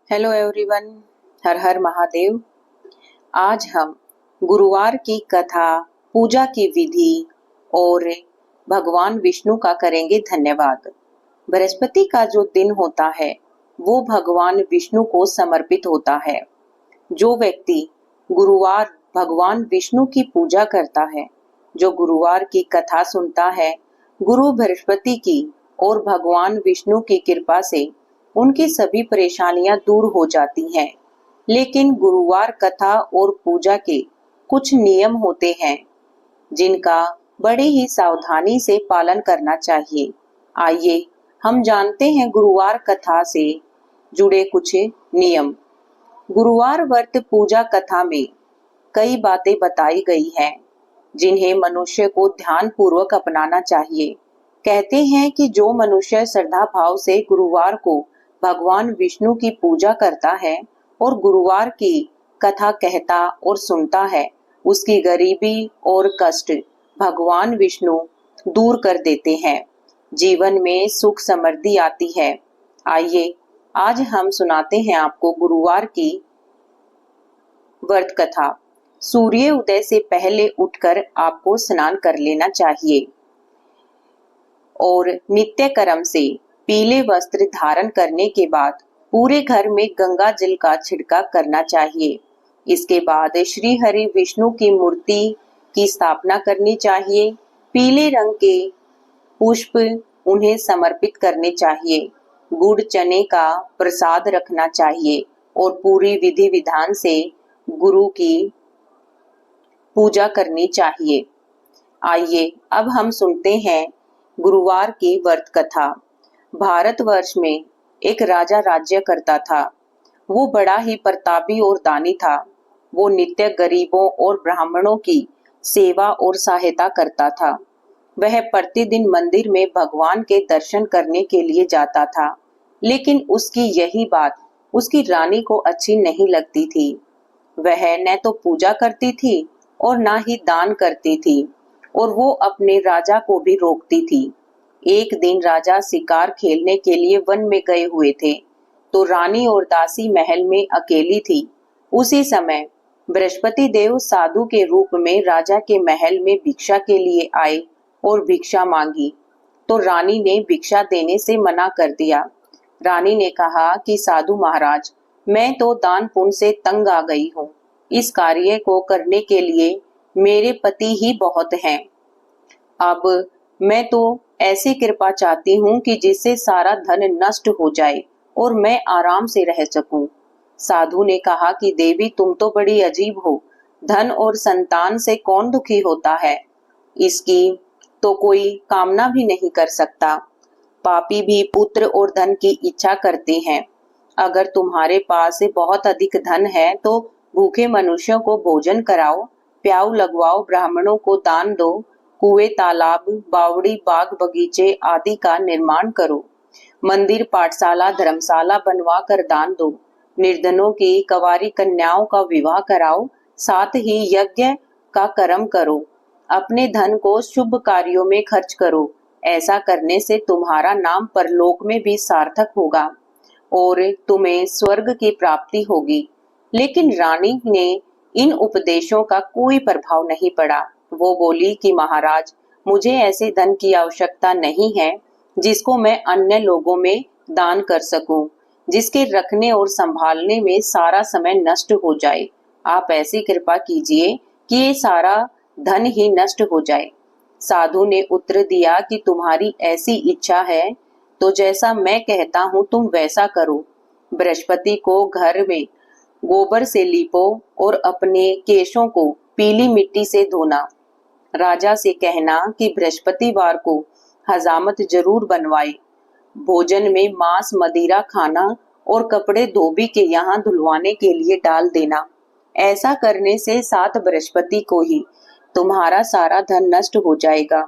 Hello everyone. हर हर महादेव। आज हम गुरुवार की कथा, पूजा की विधि और भगवान विष्णु का करेंगे धन्यवाद। बृहस्पति का जो दिन होता है वो भगवान विष्णु को समर्पित होता है। जो व्यक्ति गुरुवार भगवान विष्णु की पूजा करता है, जो गुरुवार की कथा सुनता है, गुरु बृहस्पति की और भगवान विष्णु की कृपा से उनकी सभी परेशानियां दूर हो जाती हैं। लेकिन गुरुवार कथा और पूजा के कुछ नियम होते हैं जिनका बड़े ही सावधानी से पालन करना चाहिए। आइए हम जानते हैं गुरुवार कथा से जुड़े कुछ नियम। गुरुवार व्रत पूजा कथा में कई बातें बताई गई हैं जिन्हें मनुष्य को ध्यान पूर्वक अपनाना चाहिए। कहते हैं कि जो मनुष्य श्रद्धा भाव से गुरुवार को भगवान विष्णु की पूजा करता है और गुरुवार की कथा कहता और सुनता है, उसकी गरीबी और कष्ट भगवान विष्णु दूर कर देते हैं। जीवन में सुख समृद्धि आती है। आइए आज हम सुनाते हैं आपको गुरुवार की व्रत कथा। सूर्य उदय से पहले उठकर आपको स्नान कर लेना चाहिए और नित्य कर्म से पीले वस्त्र धारण करने के बाद पूरे घर में गंगा जल का छिड़काव करना चाहिए। इसके बाद श्री हरि विष्णु की मूर्ति की स्थापना करनी चाहिए। पीले रंग के पुष्प उन्हें समर्पित करने चाहिए। गुड़ चने का प्रसाद रखना चाहिए और पूरी विधि विधान से गुरु की पूजा करनी चाहिए। आइए अब हम सुनते हैं गुरुवार की व्रत कथा। भारतवर्ष में एक राजा राज्य करता था। वो बड़ा ही प्रतापी और दानी था। वो नित्य गरीबों और ब्राह्मणों की सेवा और सहायता करता था। वह प्रतिदिन मंदिर में भगवान के दर्शन करने के लिए जाता था, लेकिन उसकी यही बात उसकी रानी को अच्छी नहीं लगती थी। वह न तो पूजा करती थी और ना ही दान करती थी और वो अपने राजा को भी रोकती थी। एक दिन राजा शिकार खेलने के लिए वन में गए हुए थे, तो रानी और दासी महल में अकेली थी। उसी समय बृहस्पति देव साधु के रूप में राजा के महल में भिक्षा के लिए आए और भिक्षा मांगी, तो रानी ने भिक्षा देने से मना कर दिया। रानी ने कहा कि साधु महाराज, मैं तो दान पुण्य से तंग आ गई हूँ। इस कार्य को करने के लिए मेरे पति ही बहुत हैं। अब मैं तो ऐसी कृपा चाहती हूँ कि जिससे सारा धन नष्ट हो जाए और मैं आराम से रह सकूं। साधु ने कहा कि देवी, तुम तो बड़ी अजीब हो। धन और संतान से कौन दुखी होता है? इसकी तो कोई कामना भी नहीं कर सकता। पापी भी पुत्र और धन की इच्छा करते हैं। अगर तुम्हारे पास बहुत अधिक धन है तो भूखे मनुष्यों को भोजन कराओ, प्याऊ लगवाओ, ब्राह्मणों को दान दो, कुएं, तालाब, बावड़ी, बाग बगीचे आदि का निर्माण करो, मंदिर, पाठशाला, धर्मशाला बनवा कर दान दो, निर्धनों की कंवारी कन्याओं का विवाह कराओ, साथ ही यज्ञ का कर्म करो, अपने धन को शुभ कार्यों में खर्च करो। ऐसा करने से तुम्हारा नाम परलोक में भी सार्थक होगा और तुम्हें स्वर्ग की प्राप्ति होगी। लेकिन रानी ने इन उपदेशों का कोई प्रभाव नहीं पड़ा। वो बोली कि महाराज, मुझे ऐसे धन की आवश्यकता नहीं है जिसको मैं अन्य लोगों में दान कर सकूं, जिसके रखने और संभालने में सारा समय नष्ट हो जाए। आप ऐसी कृपा कीजिए कि ये सारा धन ही नष्ट हो जाए। साधु ने उत्तर दिया कि तुम्हारी ऐसी इच्छा है तो जैसा मैं कहता हूँ तुम वैसा करो। बृहस्पति को घर में गोबर से लीपो और अपने केशों को पीली मिट्टी से धोना। राजा से कहना कि बृहस्पतिवार को हजामत जरूर बनवाए। भोजन में मांस, मदिरा खाना और कपड़े धोबी के यहाँ धुलवाने के लिए डाल देना। ऐसा करने से 7 बृहस्पति को ही तुम्हारा सारा धन नष्ट हो जाएगा।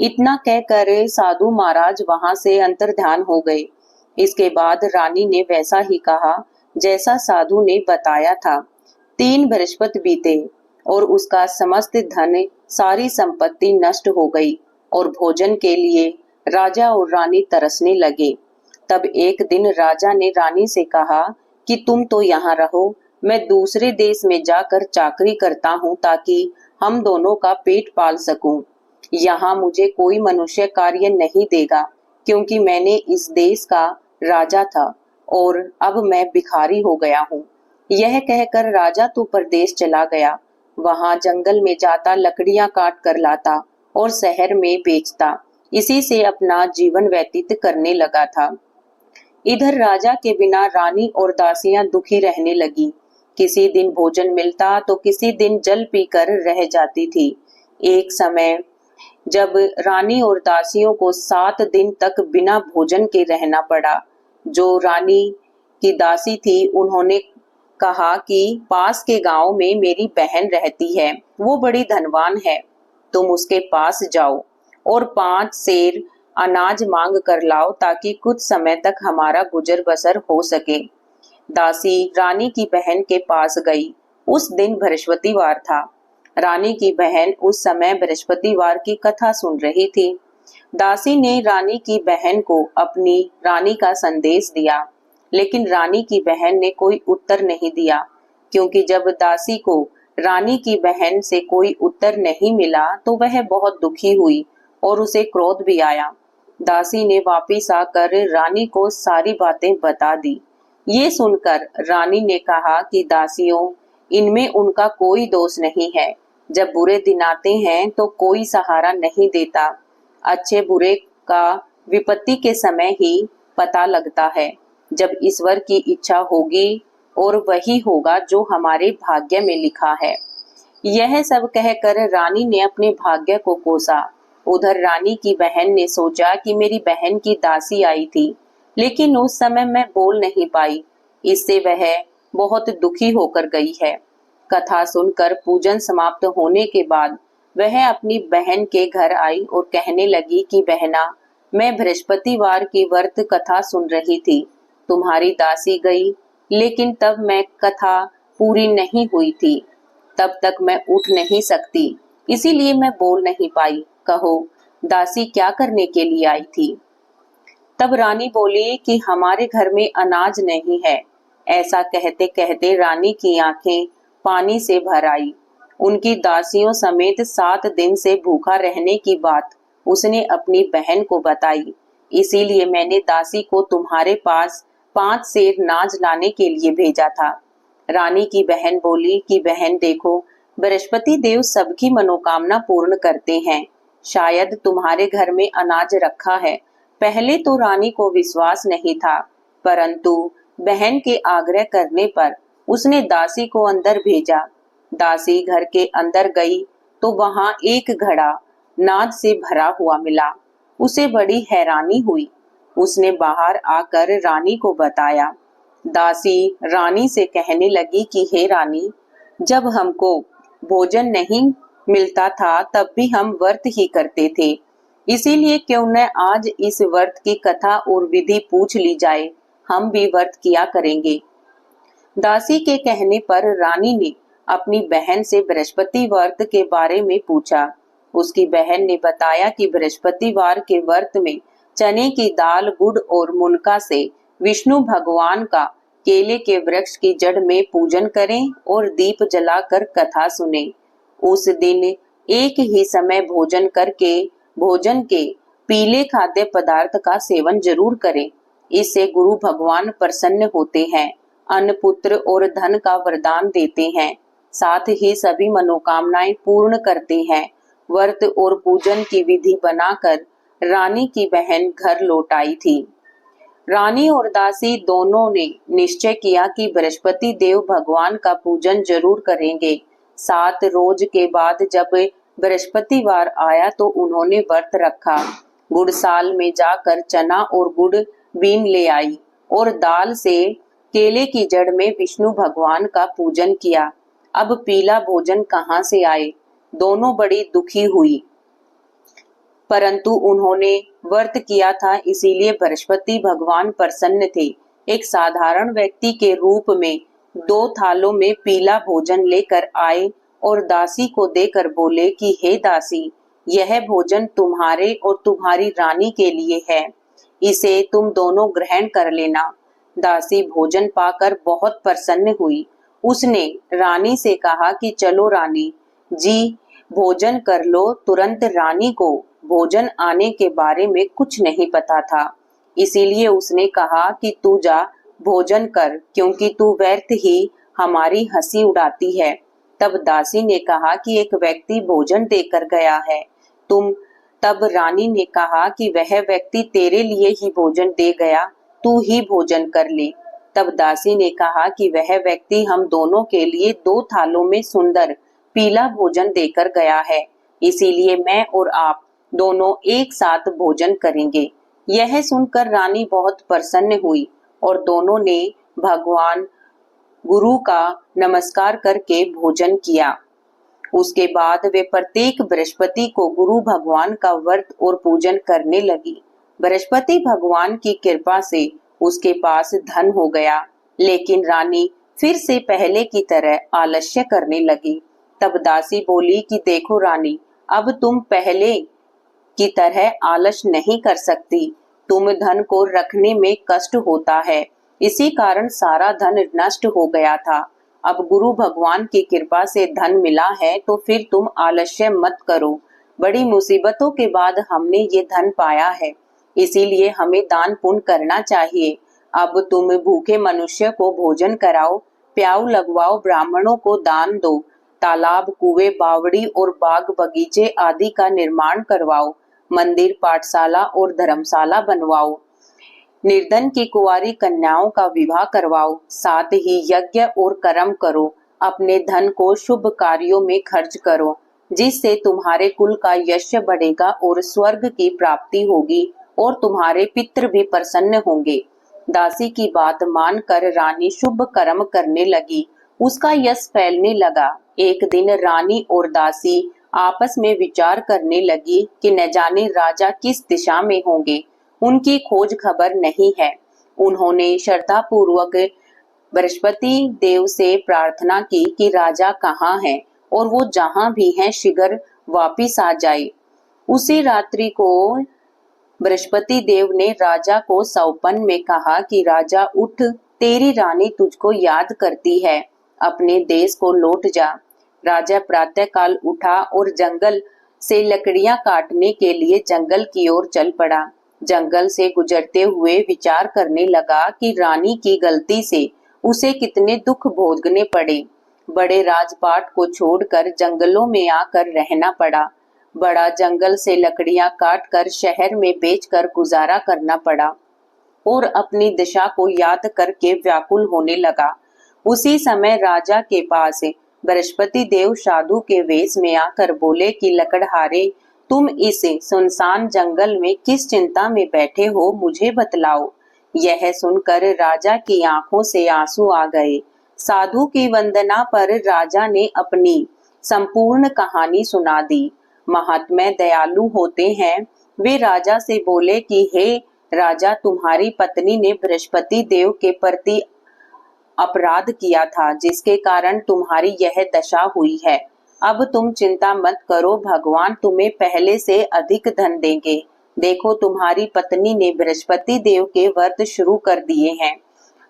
इतना कहकर साधु महाराज वहां से अंतर्ध्यान हो गए। इसके बाद रानी ने वैसा ही कहा जैसा साधु ने बताया था। 3 बृहस्पति बीते और उसका समस्त धन, सारी संपत्ति नष्ट हो गई और भोजन के लिए राजा और रानी तरसने लगे। तब एक दिन राजा ने रानी से कहा कि तुम तो यहाँ रहो, मैं दूसरे देश में जाकर चाकरी करता हूँ ताकि हम दोनों का पेट पाल सकूं। यहाँ मुझे कोई मनुष्य कार्य नहीं देगा, क्योंकि मैंने इस देश का राजा था और अब मैं भिखारी हो गया हूँ। यह कहकर राजा तो परदेश चला गया। वहां जंगल में जाता, लकड़ियां काट कर लाता और शहर में बेचता। इसी से अपना जीवन व्यतीत करने लगा था। इधर राजा के बिना रानी और दासियां दुखी रहने लगी। किसी दिन भोजन मिलता तो किसी दिन जल पीकर रह जाती थी। एक समय जब रानी और दासियों को 7 दिन तक बिना भोजन के रहना पड़ा। जो रानी की दासी थी, उन्होंने कहा कि पास के गांव में मेरी बहन रहती है, वो बड़ी धनवान है, तुम उसके पास जाओ और 5 सेर अनाज मांग कर लाओ ताकि कुछ समय तक हमारा गुजर बसर हो सके। दासी रानी की बहन के पास गई। उस दिन बृहस्पतिवार था। रानी की बहन उस समय बृहस्पतिवार की कथा सुन रही थी। दासी ने रानी की बहन को अपनी रानी का संदेश दिया, लेकिन रानी की बहन ने कोई उत्तर नहीं दिया, क्योंकि जब दासी को रानी की बहन से कोई उत्तर नहीं मिला तो वह बहुत दुखी हुई और उसे क्रोध भी आया। दासी ने वापिस आकर रानी को सारी बातें बता दी। ये सुनकर रानी ने कहा कि दासियों, इनमें उनका कोई दोष नहीं है। जब बुरे दिन आते हैं तो कोई सहारा नहीं देता। अच्छे बुरे का विपत्ति के समय ही पता लगता है, जब ईश्वर की इच्छा होगी, और वही होगा जो हमारे भाग्य में लिखा है। यह सब कहकर रानी ने अपने भाग्य को कोसा। उधर रानी की बहन ने सोचा कि मेरी बहन की दासी आई थी, लेकिन उस समय मैं बोल नहीं पाई, इससे वह बहुत दुखी होकर गई है। कथा सुनकर पूजन समाप्त होने के बाद वह अपनी बहन के घर आई और कहने लगी कि बहना, मैं बृहस्पतिवार की व्रत कथा सुन रही थी, तुम्हारी दासी गई, लेकिन तब मैं कथा पूरी नहीं हुई थी। तब तक मैं उठ नहीं सकती, इसीलिए मैं बोल नहीं पाई। कहो, दासी क्या करने के लिए आई थी? तब रानी बोली कि हमारे घर में अनाज नहीं है। ऐसा कहते कहते रानी की आंखें पानी से भर आई। उनकी दासियों समेत 7 दिन से भूखा रहने की बात उसने अपनी बहन को बताई। इसीलिए मैंने दासी को तुम्हारे पास 5 सेर नाज लाने के लिए भेजा था। रानी की बहन बोली कि बहन देखो, बृहस्पति देव सबकी मनोकामना पूर्ण करते हैं। शायद तुम्हारे घर में अनाज रखा है। पहले तो रानी को विश्वास नहीं था, परंतु बहन के आग्रह करने पर उसने दासी को अंदर भेजा। दासी घर के अंदर गई तो वहां एक घड़ा नाद से भरा हुआ मिला। उसे बड़ी हैरानी हुई। उसने बाहर आकर रानी को बताया। दासी रानी से कहने लगी कि हे रानी, जब हमको भोजन नहीं मिलता था तब भी हम व्रत ही करते थे, इसीलिए क्यों न आज इस व्रत की कथा और विधि पूछ ली जाए, हम भी व्रत किया करेंगे। दासी के कहने पर रानी ने अपनी बहन से बृहस्पति व्रत के बारे में पूछा। उसकी बहन ने बताया कि बृहस्पतिवार के व्रत में चने की दाल, गुड़ और मुनका से विष्णु भगवान का केले के वृक्ष की जड़ में पूजन करें और दीप जलाकर कथा सुने। उस दिन एक ही समय भोजन करके भोजन के पीले खाद्य पदार्थ का सेवन जरूर करें। इससे गुरु भगवान प्रसन्न होते हैं, अन्न, पुत्र और धन का वरदान देते हैं, साथ ही सभी मनोकामनाएं पूर्ण करते हैं। व्रत और पूजन की विधि बनाकर रानी की बहन घर लौट आई थी। रानी और दासी दोनों ने निश्चय किया कि बृहस्पति देव भगवान का पूजन जरूर करेंगे। 7 रोज के बाद जब बृहस्पतिवार आया तो उन्होंने व्रत रखा। गुड़साल में जाकर चना और गुड़ बीन ले आई और दाल से केले की जड़ में विष्णु भगवान का पूजन किया। अब पीला भोजन कहाँ से आए? दोनों बड़ी दुखी हुई, परंतु उन्होंने व्रत किया था, इसीलिए बृहस्पति भगवान प्रसन्न थे। एक साधारण व्यक्ति के रूप में 2 थालों में पीला भोजन लेकर आए और दासी को देकर बोले कि हे दासी, यह भोजन तुम्हारे और तुम्हारी रानी के लिए है। इसे तुम दोनों ग्रहण कर लेना। दासी भोजन पाकर बहुत प्रसन्न हुई। उसने रानी से कहा कि चलो रानी जी, भोजन कर लो। तुरंत रानी को भोजन आने के बारे में कुछ नहीं पता था, इसीलिए उसने कहा कि तू जा भोजन कर, क्योंकि तू व्यर्थ ही हमारी हंसी उड़ाती है। तब दासी ने कहा कि एक व्यक्ति भोजन देकर गया है। तुम तब रानी ने कहा कि वह व्यक्ति तेरे लिए ही भोजन दे गया, तू ही भोजन कर ले। तब दासी ने कहा कि वह व्यक्ति हम दोनों के लिए 2 थालों में सुंदर पीला भोजन देकर गया है, इसीलिए मैं और आप दोनों एक साथ भोजन करेंगे। यह सुनकर रानी बहुत प्रसन्न हुई और दोनों ने भगवान गुरु का नमस्कार करके भोजन किया। उसके बाद वे प्रत्येक बृहस्पति को गुरु भगवान का व्रत और पूजन करने लगी। बृहस्पति भगवान की कृपा से उसके पास धन हो गया, लेकिन रानी फिर से पहले की तरह आलस्य करने लगी। तब दासी बोली कि देखो रानी, अब तुम पहले की तरह आलस नहीं कर सकती। तुम धन को रखने में कष्ट होता है, इसी कारण सारा धन नष्ट हो गया था। अब गुरु भगवान की कृपा से धन मिला है, तो फिर तुम आलस्य मत करो। बड़ी मुसीबतों के बाद हमने ये धन पाया है, इसीलिए हमें दान पुण्य करना चाहिए। अब तुम भूखे मनुष्य को भोजन कराओ, प्याऊ लगवाओ, ब्राह्मणों को दान दो, तालाब, कुएं, बावड़ी और बाग बगीचे आदि का निर्माण करवाओ, मंदिर, पाठशाला और धर्मशाला बनवाओ, निर्धन की कुंवारी कन्याओं का विवाह करवाओ, साथ ही यज्ञ और कर्म करो। अपने धन को शुभ कार्यों में खर्च करो, जिससे तुम्हारे कुल का यश बढ़ेगा और स्वर्ग की प्राप्ति होगी और तुम्हारे पितृ भी प्रसन्न होंगे। दासी की बात मानकर रानी शुभ कर्म करने लगी। उसका यश फैलने लगा। एक दिन रानी और दासी आपस में विचार करने लगी कि न जाने राजा किस दिशा में होंगे, उनकी खोज खबर नहीं है। उन्होंने श्रद्धा पूर्वक बृहस्पति देव से प्रार्थना की कि राजा कहाँ है और वो जहाँ भी हैं शीघ्र वापिस आ जाए। उसी रात्रि को बृहस्पति देव ने राजा को सौपन में कहा कि राजा उठ, तेरी रानी तुझको याद करती है, अपने देश को लौट जा। राजा प्रातःकाल उठा और जंगल से लकड़ियां काटने के लिए जंगल की ओर चल पड़ा। जंगल से गुजरते हुए विचार करने लगा कि रानी की गलती से उसे कितने दुख भोगने पड़े। बड़े राजपाट को छोड़कर जंगलों में आकर रहना पड़ा। बड़ा जंगल से लकड़ियां काटकर शहर में बेचकर गुजारा करना पड़ा और अपनी दिशा को याद करके व्याकुल होने लगा। उसी समय राजा के पास बृहस्पति देव साधु के वेश में आकर बोले कि लकड़हारे, तुम इस सुनसान जंगल में किस चिंता में बैठे हो, मुझे बतलाओ। यह सुनकर राजा की आंखों से आंसू आ गए। साधु की वंदना पर राजा ने अपनी संपूर्ण कहानी सुना दी। महात्मा दयालु होते हैं। वे राजा से बोले कि हे राजा, तुम्हारी पत्नी ने बृहस्पति देव के प्रति अपराध किया था, जिसके कारण तुम्हारी यह दशा हुई है। अब तुम चिंता मत करो, भगवान तुम्हें पहले से अधिक धन देंगे। देखो, तुम्हारी पत्नी ने बृहस्पति देव के व्रत शुरू कर दिए हैं।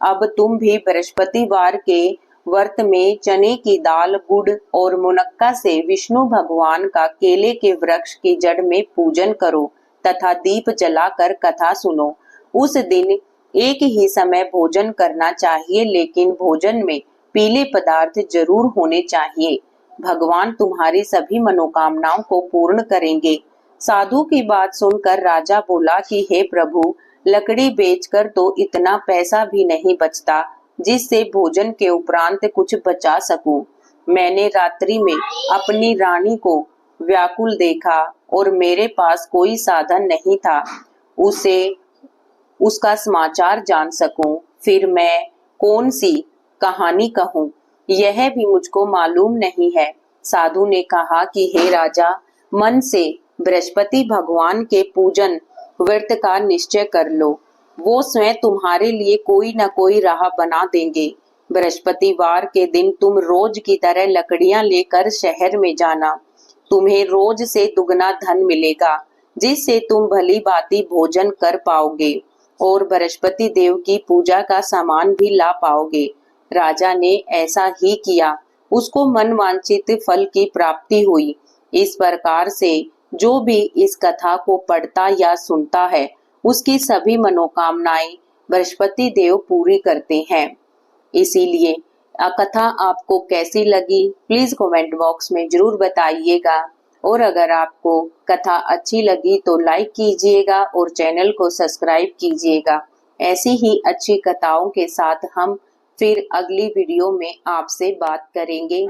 अब तुम भी बृहस्पतिवार के व्रत में चने की दाल, गुड़ और मुनक्का से विष्णु भगवान का केले के वृक्ष की जड़ में पूजन करो तथा दीप जलाकर कथा सुनो। उस दिन एक ही समय भोजन करना चाहिए, लेकिन भोजन में पीले पदार्थ जरूर होने चाहिए। भगवान तुम्हारी सभी मनोकामनाओं को पूर्ण करेंगे। साधु की बात सुनकर राजा बोला कि हे प्रभु, लकड़ी बेचकर तो इतना पैसा भी नहीं बचता जिससे भोजन के उपरांत कुछ बचा सकूं। मैंने रात्रि में अपनी रानी को व्याकुल देखा और मेरे पास कोई साधन नहीं था उसे उसका समाचार जान सकूं। फिर मैं कौन सी कहानी कहूं, यह भी मुझको मालूम नहीं है। साधु ने कहा कि हे राजा, मन से बृहस्पति भगवान के पूजन व्रत का निश्चय कर लो। वो स्वयं तुम्हारे लिए कोई न कोई राह बना देंगे। बृहस्पतिवार के दिन तुम रोज की तरह लकड़ियां लेकर शहर में जाना। तुम्हें रोज से दुगना धन मिलेगा। जिससे तुम भली भांति भोजन कर पाओगे और बृहस्पति देव की पूजा का सामान भी ला पाओगे। राजा ने ऐसा ही किया, उसको मनवांछित फल की प्राप्ति हुई। इस प्रकार से जो भी इस कथा को पढ़ता या सुनता है, उसकी सभी मनोकामनाएं बृहस्पति देव पूरी करते हैं। इसीलिए कथा आपको कैसी लगी प्लीज कमेंट बॉक्स में जरूर बताइएगा, और अगर आपको कथा अच्छी लगी तो लाइक कीजिएगा और चैनल को सब्सक्राइब कीजिएगा। ऐसी ही अच्छी कथाओं के साथ हम फिर अगली वीडियो में आपसे बात करेंगे।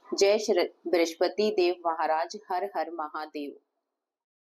जय श्री बृहस्पति देव महाराज। हर हर महादेव।